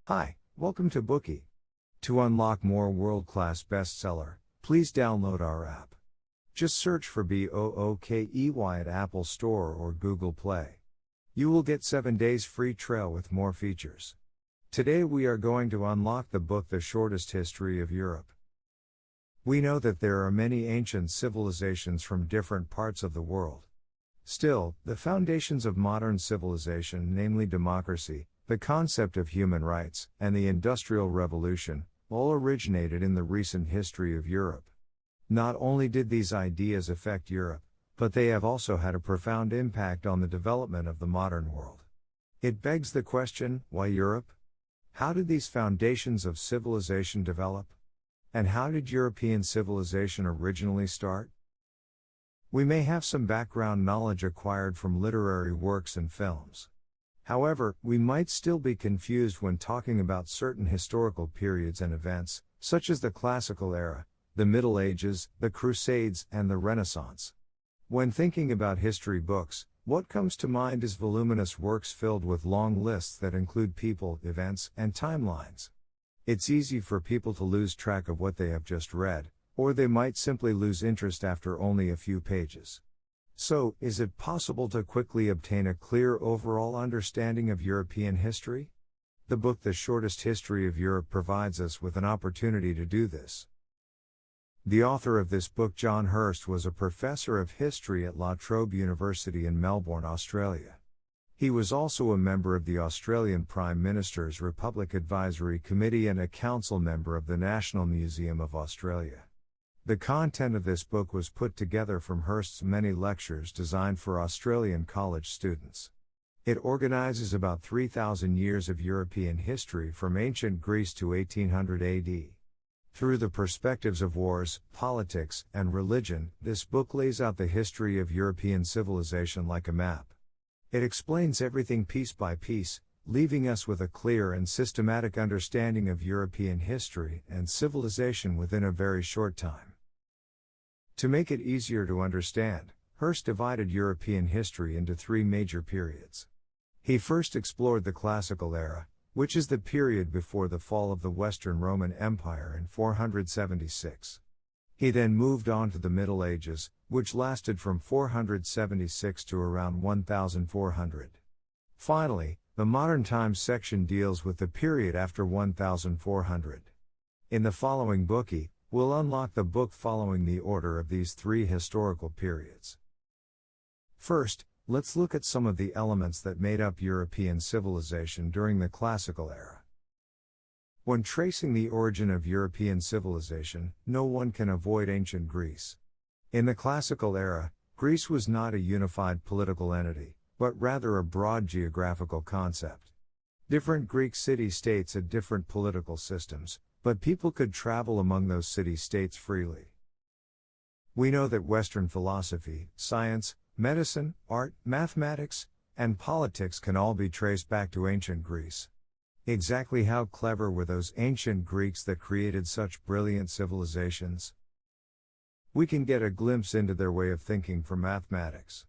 Hi, welcome to Bookie. To unlock more world-class bestseller, please download our app. Just search for BOOKEY at Apple Store or Google Play. You will get 7 days free trial with more features. Today we are going to unlock the book The Shortest History of Europe. We know that there are many ancient civilizations from different parts of the world. Still, the foundations of modern civilization, namely democracy, the concept of human rights, and the Industrial Revolution, all originated in the recent history of Europe. Not only did these ideas affect Europe, but they have also had a profound impact on the development of the modern world. It begs the question, why Europe? How did these foundations of civilization develop? And how did European civilization originally start? We may have some background knowledge acquired from literary works and films. However, we might still be confused when talking about certain historical periods and events, such as the Classical Era, the Middle Ages, the Crusades, and the Renaissance. When thinking about history books, what comes to mind is voluminous works filled with long lists that include people, events, and timelines. It's easy for people to lose track of what they have just read, or they might simply lose interest after only a few pages. So, is it possible to quickly obtain a clear overall understanding of European history? The book The Shortest History of Europe provides us with an opportunity to do this. The author of this book, John Hirst, was a professor of history at La Trobe University in Melbourne, Australia. He was also a member of the Australian Prime Minister's Republic Advisory Committee and a council member of the National Museum of Australia. The content of this book was put together from Hirst's many lectures designed for Australian college students. It organizes about 3,000 years of European history from ancient Greece to 1800 AD. Through the perspectives of wars, politics, and religion, this book lays out the history of European civilization like a map. It explains everything piece by piece, leaving us with a clear and systematic understanding of European history and civilization within a very short time. To make it easier to understand, Hirst divided European history into 3 major periods. He first explored the Classical Era, which is the period before the fall of the Western Roman Empire in 476. He then moved on to the Middle Ages, which lasted from 476 to around 1400. Finally, the Modern Times section deals with the period after 1400. In the following Bookie, we'll unlock the book following the order of these 3 historical periods. First, let's look at some of the elements that made up European civilization during the Classical Era. When tracing the origin of European civilization, no one can avoid ancient Greece. In the Classical Era, Greece was not a unified political entity, but rather a broad geographical concept. Different Greek city-states had different political systems, but people could travel among those city-states freely. We know that Western philosophy, science, medicine, art, mathematics, and politics can all be traced back to ancient Greece. Exactly how clever were those ancient Greeks that created such brilliant civilizations? We can get a glimpse into their way of thinking from mathematics.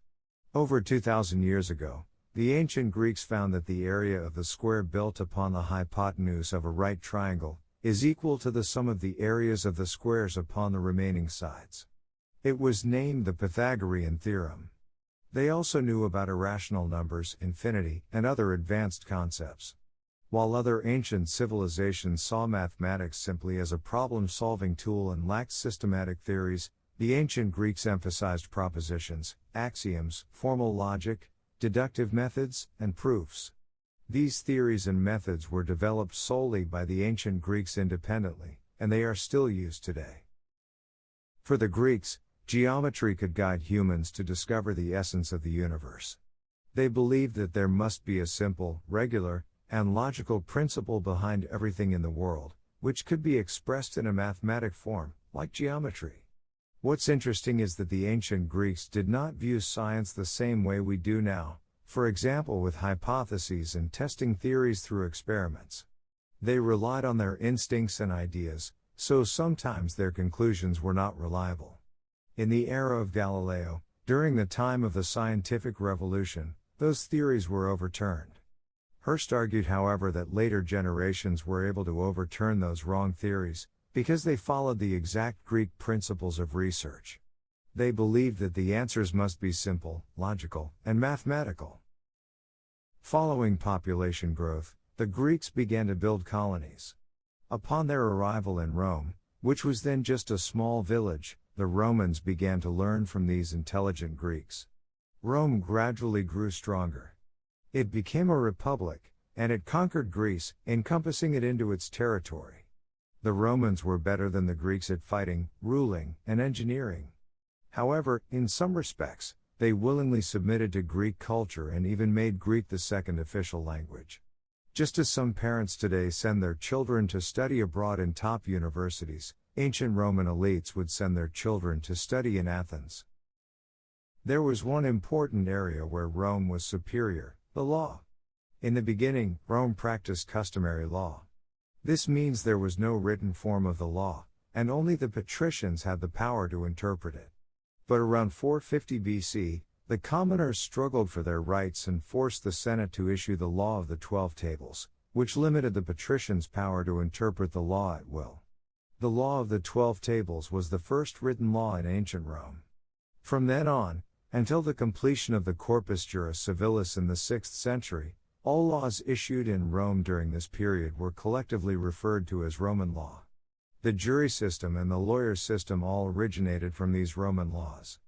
Over 2,000 years ago, the ancient Greeks found that the area of the square built upon the hypotenuse of a right triangle is equal to the sum of the areas of the squares upon the remaining sides. It was named the Pythagorean theorem. They also knew about irrational numbers, infinity, and other advanced concepts. While other ancient civilizations saw mathematics simply as a problem-solving tool and lacked systematic theories, the ancient Greeks emphasized propositions, axioms, formal logic, deductive methods, and proofs. These theories and methods were developed solely by the ancient Greeks independently, and they are still used today. For the Greeks, geometry could guide humans to discover the essence of the universe. They believed that there must be a simple, regular, and logical principle behind everything in the world, which could be expressed in a mathematic form, like geometry. What's interesting is that the ancient Greeks did not view science the same way we do now, for example with hypotheses and testing theories through experiments. They relied on their instincts and ideas, so sometimes their conclusions were not reliable. In the era of Galileo, during the time of the scientific revolution, those theories were overturned. Hirst argued, however, that later generations were able to overturn those wrong theories, because they followed the exact Greek principles of research. They believed that the answers must be simple, logical, and mathematical. Following population growth, the Greeks began to build colonies. Upon their arrival in Rome, which was then just a small village, the Romans began to learn from these intelligent Greeks. Rome gradually grew stronger. It became a republic, and it conquered Greece, encompassing it into its territory. The Romans were better than the Greeks at fighting, ruling, and engineering. However, in some respects, they willingly submitted to Greek culture and even made Greek the second official language. Just as some parents today send their children to study abroad in top universities, ancient Roman elites would send their children to study in Athens. There was one important area where Rome was superior: the law. In the beginning, Rome practiced customary law. This means there was no written form of the law, and only the patricians had the power to interpret it. But around 450 BC, the commoners struggled for their rights and forced the Senate to issue the Law of the 12 Tables, which limited the patricians' power to interpret the law at will. The Law of the 12 Tables was the first written law in ancient Rome. From then on, until the completion of the Corpus Juris Civilis in the 6th century, all laws issued in Rome during this period were collectively referred to as Roman law. The jury system and the lawyer system all originated from these Roman laws.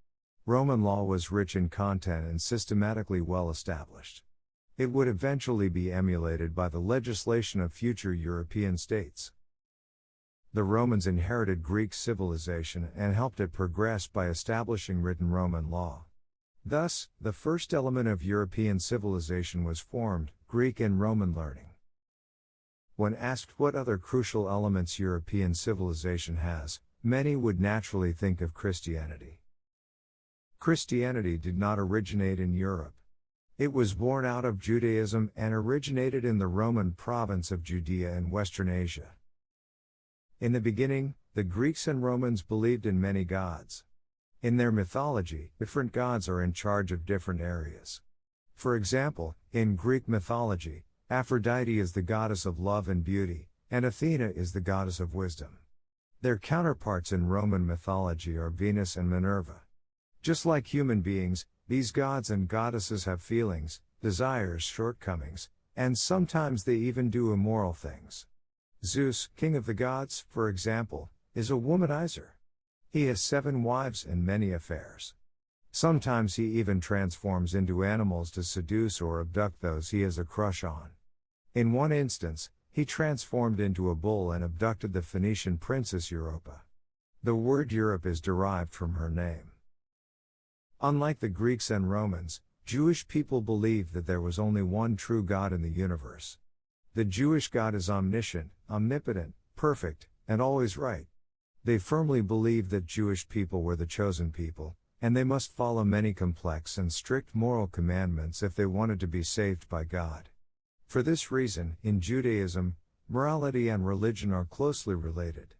Roman law was rich in content and systematically well established. It would eventually be emulated by the legislation of future European states. The Romans inherited Greek civilization and helped it progress by establishing written Roman law. Thus, the first element of European civilization was formed: Greek and Roman learning. When asked what other crucial elements European civilization has, many would naturally think of Christianity. Christianity did not originate in Europe. It was born out of Judaism and originated in the Roman province of Judea in Western Asia. In the beginning, the Greeks and Romans believed in many gods. In their mythology, different gods are in charge of different areas. For example, in Greek mythology, Aphrodite is the goddess of love and beauty, and Athena is the goddess of wisdom. Their counterparts in Roman mythology are Venus and Minerva. Just like human beings, these gods and goddesses have feelings, desires, shortcomings, and sometimes they even do immoral things. Zeus, king of the gods, for example, is a womanizer. He has 7 wives and many affairs. Sometimes he even transforms into animals to seduce or abduct those he has a crush on. In one instance, he transformed into a bull and abducted the Phoenician princess Europa. The word Europe is derived from her name. Unlike the Greeks and Romans, Jewish people believed that there was only one true God in the universe. The Jewish God is omniscient, omnipotent, perfect, and always right. They firmly believed that Jewish people were the chosen people, and they must follow many complex and strict moral commandments if they wanted to be saved by God. For this reason, in Judaism, morality and religion are closely related.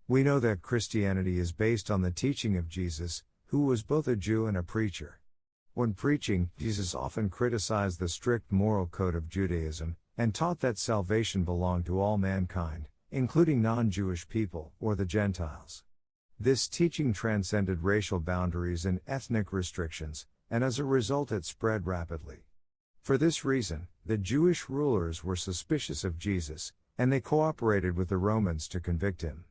We know that Christianity is based on the teaching of Jesus, who was both a Jew and a preacher. When preaching, Jesus often criticized the strict moral code of Judaism, and taught that salvation belonged to all mankind, including non-Jewish people, or the Gentiles. This teaching transcended racial boundaries and ethnic restrictions, and as a result it spread rapidly. For this reason, the Jewish rulers were suspicious of Jesus, and they cooperated with the Romans to convict him.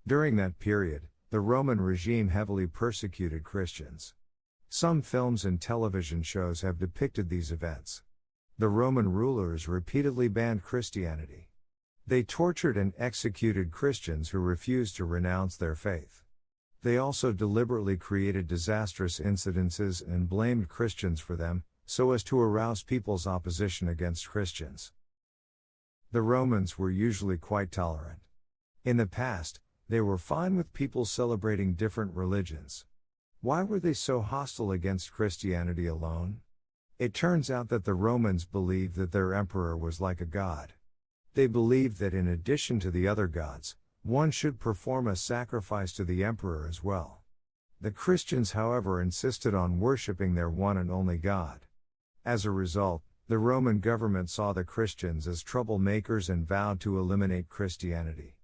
During that period, the Roman regime heavily persecuted Christians. Some films and television shows have depicted these events. The Roman rulers repeatedly banned Christianity. They tortured and executed Christians who refused to renounce their faith. They also deliberately created disastrous incidences and blamed Christians for them, so as to arouse people's opposition against Christians. The Romans were usually quite tolerant. In the past, they were fine with people celebrating different religions. Why were they so hostile against Christianity alone? It turns out that the Romans believed that their emperor was like a god. They believed that in addition to the other gods, one should perform a sacrifice to the emperor as well. The Christians, however, insisted on worshipping their one and only God. As a result, the Roman government saw the Christians as troublemakers and vowed to eliminate Christianity.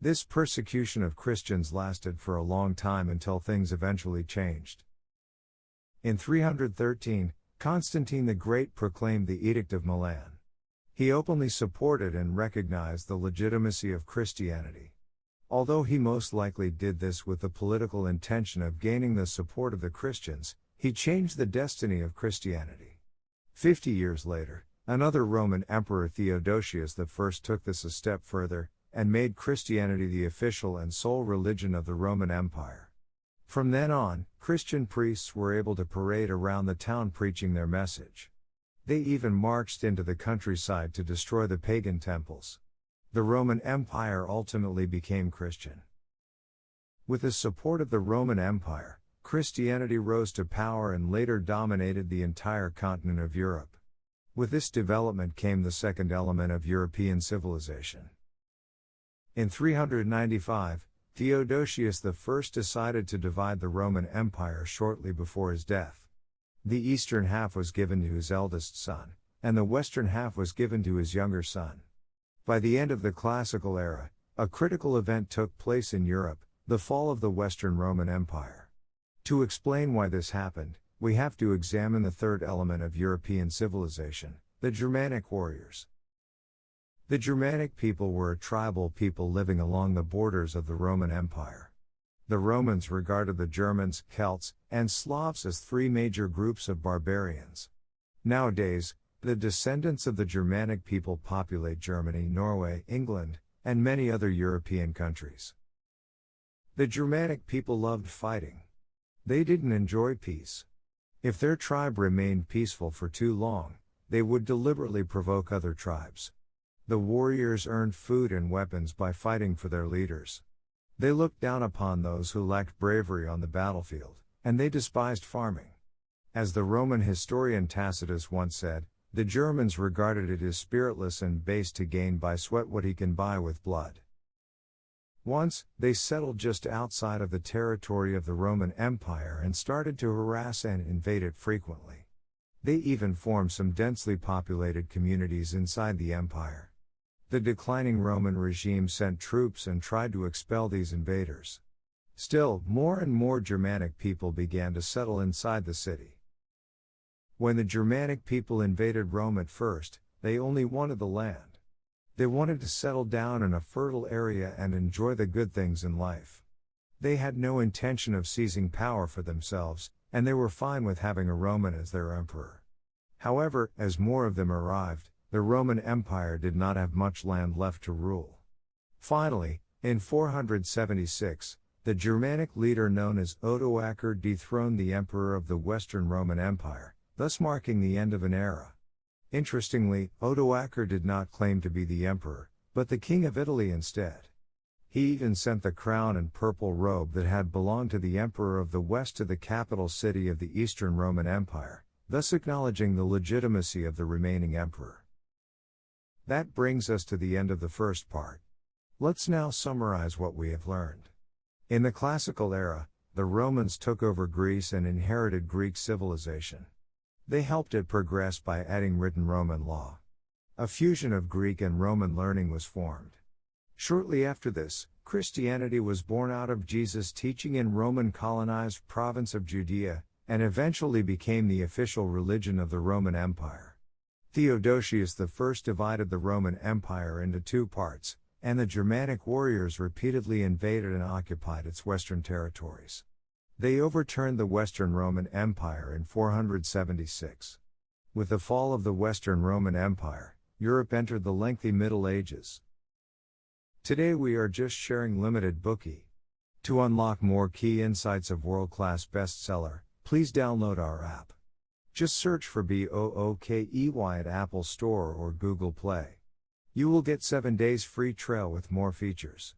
This persecution of Christians lasted for a long time until things eventually changed. In 313, Constantine the Great proclaimed the Edict of Milan. He openly supported and recognized the legitimacy of Christianity. Although he most likely did this with the political intention of gaining the support of the Christians, he changed the destiny of Christianity. 50 years later, another Roman emperor, Theodosius I, took this a step further, and made Christianity the official and sole religion of the Roman Empire. From then on, Christian priests were able to parade around the town preaching their message. They even marched into the countryside to destroy the pagan temples. The Roman Empire ultimately became Christian. With the support of the Roman Empire, Christianity rose to power and later dominated the entire continent of Europe. With this development came the second element of European civilization. In 395, Theodosius I decided to divide the Roman Empire shortly before his death. The eastern half was given to his eldest son, and the western half was given to his younger son. By the end of the Classical era, a critical event took place in Europe, the fall of the Western Roman Empire. To explain why this happened, we have to examine the third element of European civilization, the Germanic warriors. The Germanic people were a tribal people living along the borders of the Roman Empire. The Romans regarded the Germans, Celts, and Slavs as three major groups of barbarians. Nowadays, the descendants of the Germanic people populate Germany, Norway, England, and many other European countries. The Germanic people loved fighting. They didn't enjoy peace. If their tribe remained peaceful for too long, they would deliberately provoke other tribes. The warriors earned food and weapons by fighting for their leaders. They looked down upon those who lacked bravery on the battlefield, and they despised farming. As the Roman historian Tacitus once said, the Germans regarded it as spiritless and base to gain by sweat what he can buy with blood. Once, they settled just outside of the territory of the Roman Empire and started to harass and invade it frequently. They even formed some densely populated communities inside the empire. The declining Roman regime sent troops and tried to expel these invaders. Still, more and more Germanic people began to settle inside the city. When the Germanic people invaded Rome at first, they only wanted the land. They wanted to settle down in a fertile area and enjoy the good things in life. They had no intention of seizing power for themselves, and they were fine with having a Roman as their emperor. However, as more of them arrived, the Roman Empire did not have much land left to rule. Finally, in 476, the Germanic leader known as Odoacer dethroned the emperor of the Western Roman Empire, thus marking the end of an era. Interestingly, Odoacer did not claim to be the emperor, but the king of Italy instead. He even sent the crown and purple robe that had belonged to the emperor of the West to the capital city of the Eastern Roman Empire, thus acknowledging the legitimacy of the remaining emperor. That brings us to the end of the first part. Let's now summarize what we have learned. In the Classical era, the Romans took over Greece and inherited Greek civilization. They helped it progress by adding written Roman law. A fusion of Greek and Roman learning was formed. Shortly after this, Christianity was born out of Jesus' teaching in Roman colonized province of Judea, and eventually became the official religion of the Roman Empire. Theodosius I divided the Roman Empire into two parts, and the Germanic warriors repeatedly invaded and occupied its western territories. They overturned the Western Roman Empire in 476. With the fall of the Western Roman Empire, Europe entered the lengthy Middle Ages. Today we are just sharing limited Bookie. To unlock more key insights of world-class bestseller, please download our app. Just search for BOOKEY at Apple Store or Google Play. You will get 7 days free trial with more features.